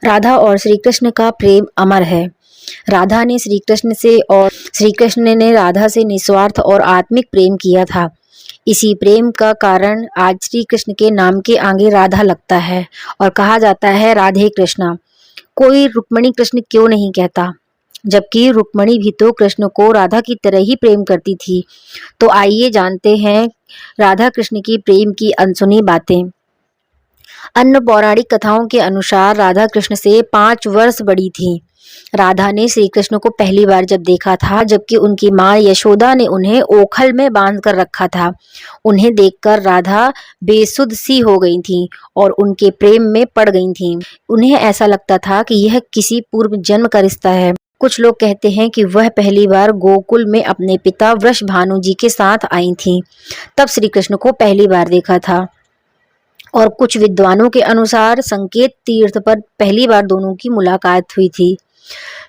राधा और श्री कृष्ण का प्रेम अमर है। राधा ने श्री कृष्ण से और श्री कृष्ण ने राधा से निस्वार्थ और आत्मिक प्रेम किया था। इसी प्रेम का कारण आज श्री कृष्ण के नाम के आगे राधा लगता है और कहा जाता है राधे कृष्णा। कोई रुक्मणी कृष्ण क्यों नहीं कहता, जबकि रुक्मणी भी तो कृष्ण को राधा की तरह ही प्रेम करती थी। तो आइए जानते हैं राधा कृष्ण की प्रेम की अनसुनी बातें। अन्य पौराणिक कथाओं के अनुसार राधा कृष्ण से 5 वर्ष बड़ी थी। राधा ने श्री कृष्ण को पहली बार जब देखा था, जबकि उनकी माँ यशोदा ने उन्हें ओखल में बांध कर रखा था। उन्हें देखकर राधा बेसुध सी हो गई थी और उनके प्रेम में पड़ गई थी। उन्हें ऐसा लगता था कि यह किसी पूर्व जन्म का रिश्ता है। कुछ लोग कहते हैं कि वह पहली बार गोकुल में अपने पिता वृषभानु जी के साथ आई थी, तब श्री कृष्ण को पहली बार देखा था। और कुछ विद्वानों के अनुसार संकेत तीर्थ पर पहली बार दोनों की मुलाकात हुई थी।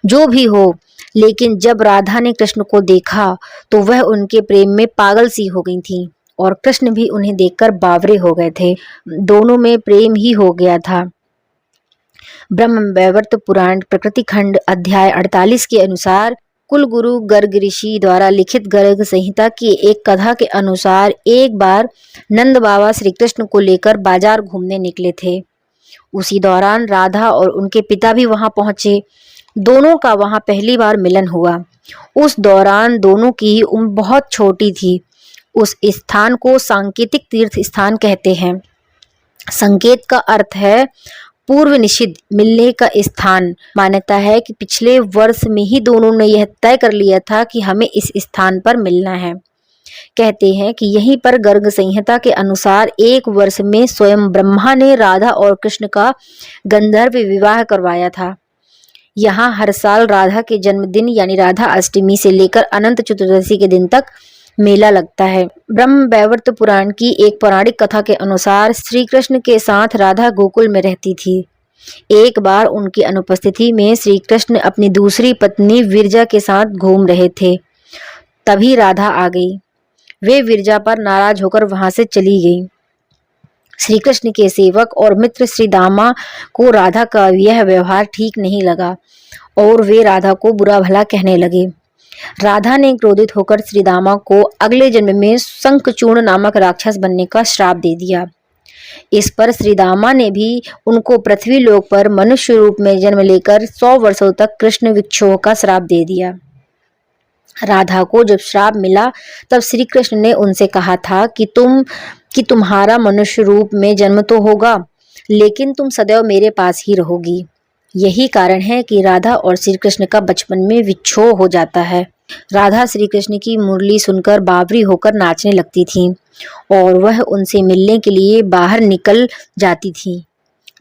जो भी हो, लेकिन जब राधा ने कृष्ण को देखा तो वह उनके प्रेम में पागल सी हो गई थी और कृष्ण भी उन्हें देखकर बावरे हो गए थे। दोनों में प्रेम ही हो गया था। ब्रह्म वैवर्त पुराण प्रकृति खंड अध्याय 48 के अनुसार कुलगुरु गर्ग ऋषि द्वारा लिखित गर्ग संहिता की एक कथा के अनुसार एक बार नंद बाबा श्री कृष्ण को लेकर बाजार घूमने निकले थे। उसी दौरान राधा और उनके पिता भी वहां पहुंचे। दोनों का वहां पहली बार मिलन हुआ। उस दौरान दोनों की उम्र बहुत छोटी थी। उस स्थान को सांकेतिक तीर्थ स्थान कहते हैं। संकेत का अर्थ है पूर्व निषिद्ध मिलने का स्थान। मान्यता है कि पिछले वर्ष में ही दोनों ने यह तय कर लिया था कि हमें इस स्थान पर मिलना है। कहते हैं कि यहीं पर गर्ग संहिता के अनुसार एक वर्ष में स्वयं ब्रह्मा ने राधा और कृष्ण का गंधर्व विवाह करवाया था। यहाँ हर साल राधा के जन्मदिन यानी राधा अष्टमी से लेकर अनंत चतुर्दशी के दिन तक मेला लगता है। ब्रह्म वैवर्त पुराण की एक पौराणिक कथा के अनुसार श्री कृष्ण के साथ राधा गोकुल में रहती थी। एक बार उनकी अनुपस्थिति में श्री कृष्ण अपनी दूसरी पत्नी विरजा के साथ घूम रहे थे। तभी राधा आ गई। वे विरजा पर नाराज होकर वहां से चली गई। श्री कृष्ण के सेवक और मित्र श्री दामा को राधा का यह व्यवहार ठीक नहीं लगा और वे राधा को बुरा भला कहने लगे। राधा ने क्रोधित होकर श्री दामा को अगले जन्म में शंखचूर्ण नामक राक्षस बनने का श्राप दे दिया। इस पर श्री दामा ने भी उनको पृथ्वी लोक पर मनुष्य रूप में जन्म लेकर 100 वर्षों तक कृष्ण विक्षोह का श्राप दे दिया। राधा को जब श्राप मिला तब श्री कृष्ण ने उनसे कहा था कि तुम्हारा मनुष्य रूप में जन्म तो होगा, लेकिन तुम सदैव मेरे पास ही रहोगी। यही कारण है कि राधा और श्री कृष्ण का बचपन में विक्षोह हो जाता है। राधा श्री कृष्ण की मुरली सुनकर बावरी होकर नाचने लगती थी और वह उनसे मिलने के लिए बाहर निकल जाती थी।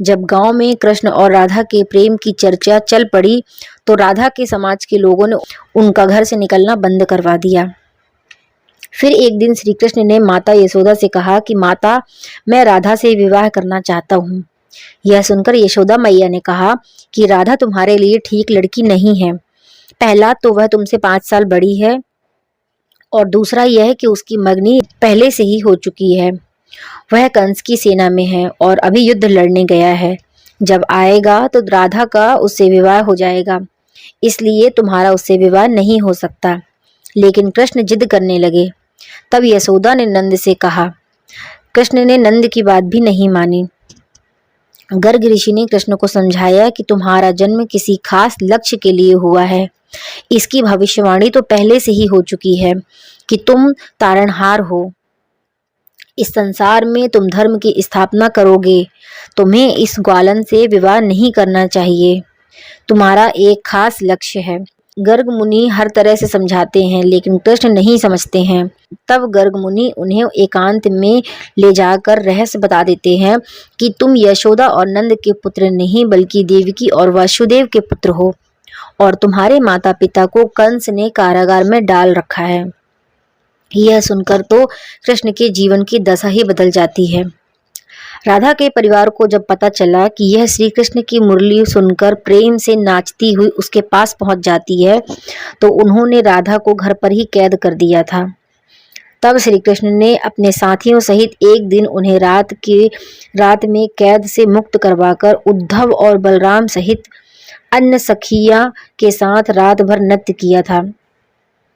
जब गांव में कृष्ण और राधा के प्रेम की चर्चा चल पड़ी तो राधा के समाज के लोगों ने उनका घर से निकलना बंद करवा दिया। फिर एक दिन श्री कृष्ण ने माता यशोदा से कहा कि माता, मैं राधा से विवाह करना चाहता हूँ। यह सुनकर यशोदा मैया ने कहा कि राधा तुम्हारे लिए ठीक लड़की नहीं है। पहला तो वह तुमसे 5 साल बड़ी है और दूसरा यह है कि उसकी मंगनी पहले से ही हो चुकी है। वह कंस की सेना में है और अभी युद्ध लड़ने गया है। जब आएगा तो राधा का उससे विवाह हो जाएगा, इसलिए तुम्हारा उससे विवाह नहीं हो सकता। लेकिन कृष्ण जिद करने लगे। तब यशोदा ने नंद से कहा। कृष्ण ने नंद की बात भी नहीं मानी। गर्ग ऋषि ने कृष्ण को समझाया कि तुम्हारा जन्म किसी खास लक्ष्य के लिए हुआ है। इसकी भविष्यवाणी तो पहले से ही हो चुकी है कि तुम तारणहार हो। इस संसार में तुम धर्म की स्थापना करोगे। तुम्हें इस ग्वालन से विवाह नहीं करना चाहिए। तुम्हारा एक खास लक्ष्य है। गर्ग मुनि हर तरह से समझाते हैं, लेकिन कृष्ण नहीं समझते हैं। तब गर्ग मुनि उन्हें एकांत में ले जाकर रहस्य बता देते हैं कि तुम यशोदा और नंद के पुत्र नहीं, बल्कि देवकी और वासुदेव के पुत्र हो और तुम्हारे माता पिता को कंस ने कारागार में डाल रखा है। यह सुनकर तो कृष्ण के जीवन की दशा ही बदल जाती है। राधा के परिवार को जब पता चला कि यह श्री कृष्ण की मुरली सुनकर प्रेम से नाचती हुई उसके पास पहुंच जाती है, तो उन्होंने राधा को घर पर ही कैद कर दिया था। तब श्री कृष्ण ने अपने साथियों सहित एक दिन उन्हें रात में कैद से मुक्त करवाकर उद्धव और बलराम सहित अन्य सखिया के साथ रात भर नृत्य किया था।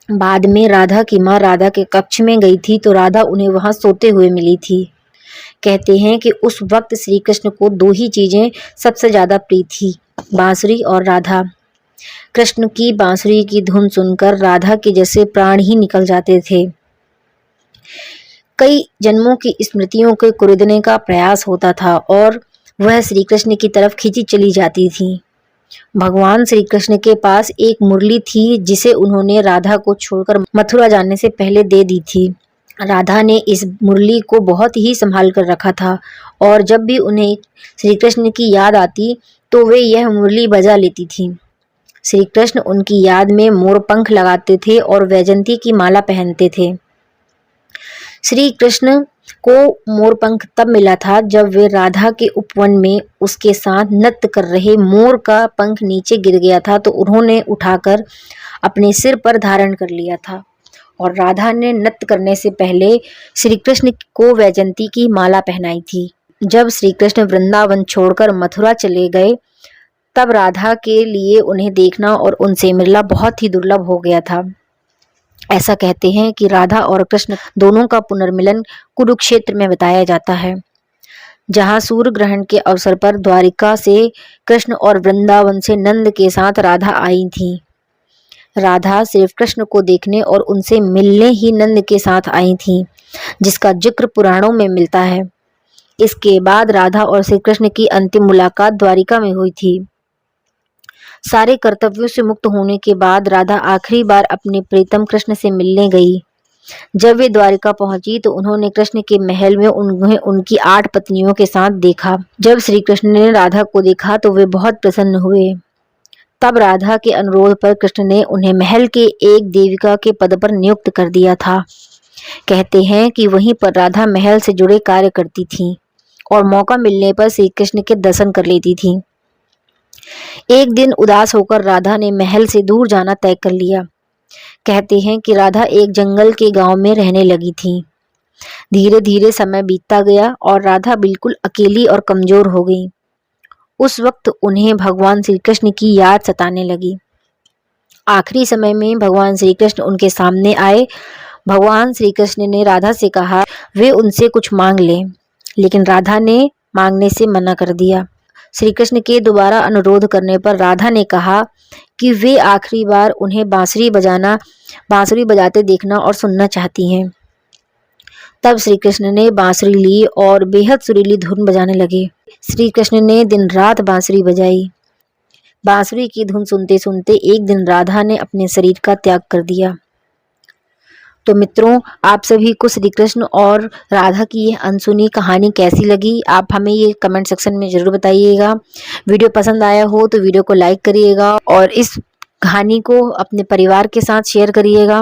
बाद में राधा की माँ राधा के कक्ष में गई थी तो राधा उन्हें वहां सोते हुए मिली थी। कहते हैं कि उस वक्त श्री कृष्ण को दो ही चीजें सबसे ज्यादा प्रिय थी, बांसुरी और राधा। कृष्ण की बांसुरी की धुन सुनकर राधा के जैसे प्राण ही निकल जाते थे। कई जन्मों की स्मृतियों के कुरेदने का प्रयास होता था और वह श्री कृष्ण की तरफ खींची चली जाती थी। भगवान श्री कृष्ण के पास एक मुरली थी जिसे उन्होंने राधा को छोड़कर मथुरा जाने से पहले दे दी थी। राधा ने इस मुरली को बहुत ही संभाल कर रखा था और जब भी उन्हें श्री कृष्ण की याद आती तो वे यह मुरली बजा लेती थी। श्री कृष्ण उनकी याद में मोर पंख लगाते थे और वैजंती की माला पहनते थे। श्री कृष्ण को मोरपंख तब मिला था जब वे राधा के उपवन में उसके साथ नृत्य कर रहे मोर का पंख नीचे गिर गया था तो उन्होंने उठाकर अपने सिर पर धारण कर लिया था और राधा ने नृत्य करने से पहले श्री कृष्ण को वैजंती की माला पहनाई थी। जब श्री कृष्ण वृंदावन छोड़कर मथुरा चले गए तब राधा के लिए उन्हें देखना और उनसे मिलना बहुत ही दुर्लभ हो गया था। ऐसा कहते हैं कि राधा और कृष्ण दोनों का पुनर्मिलन कुरुक्षेत्र में बताया जाता है, जहां सूर्य ग्रहण के अवसर पर द्वारिका से कृष्ण और वृंदावन से नंद के साथ राधा आई थी। राधा सिर्फ कृष्ण को देखने और उनसे मिलने ही नंद के साथ आई थी, जिसका जिक्र पुराणों में मिलता है। इसके बाद राधा और श्री कृष्ण की अंतिम मुलाकात द्वारिका में हुई थी। सारे कर्तव्यों से मुक्त होने के बाद राधा आखिरी बार अपने प्रीतम कृष्ण से मिलने गई। जब वे द्वारिका पहुंची तो उन्होंने कृष्ण के महल में उन्हें उनकी 8 पत्नियों के साथ देखा। जब श्री कृष्ण ने राधा को देखा तो वे बहुत प्रसन्न हुए। तब राधा के अनुरोध पर कृष्ण ने उन्हें महल के एक देविका के पद पर नियुक्त कर दिया था। कहते हैं कि वहीं पर राधा महल से जुड़े कार्य करती थी और मौका मिलने पर श्री कृष्ण के दर्शन कर लेती थी। एक दिन उदास होकर राधा ने महल से दूर जाना तय कर लिया। कहते हैं कि राधा एक जंगल के गांव में रहने लगी थी। धीरे धीरे समय बीतता गया और राधा बिल्कुल अकेली और कमजोर हो गई। उस वक्त उन्हें भगवान श्री कृष्ण की याद सताने लगी। आखिरी समय में भगवान श्री कृष्ण उनके सामने आए। भगवान श्री कृष्ण ने राधा से कहा वे उनसे कुछ मांग लें, लेकिन राधा ने मांगने से मना कर दिया। श्री कृष्ण के दोबारा अनुरोध करने पर राधा ने कहा कि वे आखिरी बार उन्हें बांसुरी बजाते देखना और सुनना चाहती हैं। तब श्री कृष्ण ने बांसुरी ली और बेहद सुरीली धुन बजाने लगे। श्री कृष्ण ने दिन रात बांसुरी बजाई। बांसुरी की धुन सुनते सुनते एक दिन राधा ने अपने शरीर का त्याग कर दिया। तो मित्रों, आप सभी को श्री कृष्ण और राधा की यह अनसुनी कहानी कैसी लगी, आप हमें ये कमेंट सेक्शन में ज़रूर बताइएगा। वीडियो पसंद आया हो तो वीडियो को लाइक करिएगा और इस कहानी को अपने परिवार के साथ शेयर करिएगा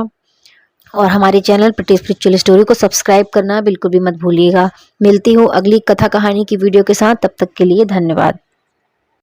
और हमारे चैनल प्रिटी स्पिरिचुअल स्टोरी को सब्सक्राइब करना बिल्कुल भी मत भूलिएगा। मिलती हूँ अगली कथा कहानी की वीडियो के साथ, तब तक के लिए धन्यवाद।